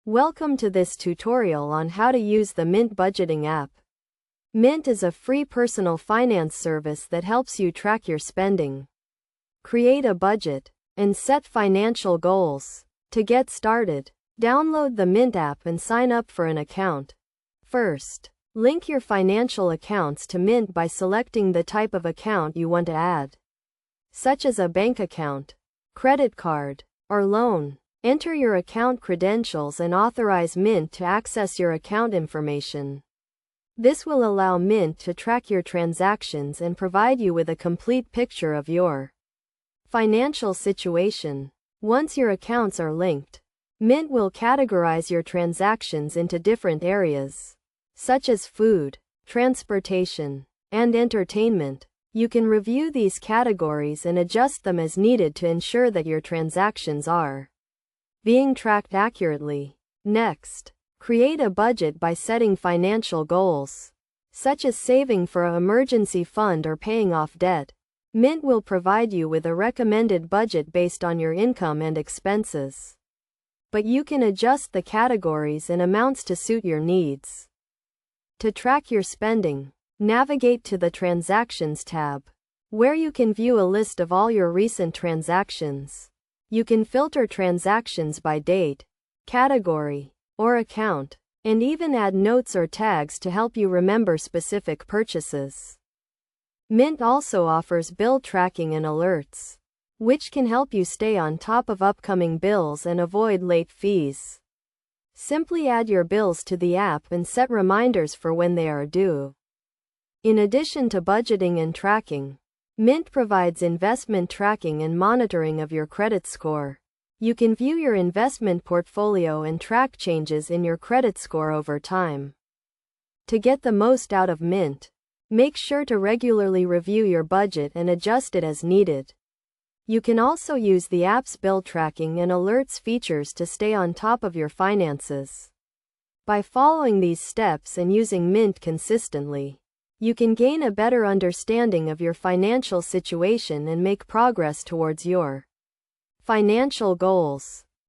Welcome to this tutorial on how to use the Mint Budgeting app. Mint is a free personal finance service that helps you track your spending, create a budget, and set financial goals. To get started, download the Mint app and sign up for an account. First, link your financial accounts to Mint by selecting the type of account you want to add, such as a bank account, credit card, or loan. Enter your account credentials and authorize Mint to access your account information. This will allow Mint to track your transactions and provide you with a complete picture of your financial situation. Once your accounts are linked, Mint will categorize your transactions into different areas, such as food, transportation, and entertainment. You can review these categories and adjust them as needed to ensure that your transactions are being tracked accurately. Next, create a budget by setting financial goals, such as saving for an emergency fund or paying off debt. Mint will provide you with a recommended budget based on your income and expenses, but you can adjust the categories and amounts to suit your needs. To track your spending, navigate to the Transactions tab, where you can view a list of all your recent transactions. You can filter transactions by date, category, or account, and even add notes or tags to help you remember specific purchases. Mint also offers bill tracking and alerts, which can help you stay on top of upcoming bills and avoid late fees. Simply add your bills to the app and set reminders for when they are due. In addition to budgeting and tracking, Mint provides investment tracking and monitoring of your credit score. You can view your investment portfolio and track changes in your credit score over time. To get the most out of Mint, make sure to regularly review your budget and adjust it as needed. You can also use the app's bill tracking and alerts features to stay on top of your finances. By following these steps and using Mint consistently, you can gain a better understanding of your financial situation and make progress towards your financial goals.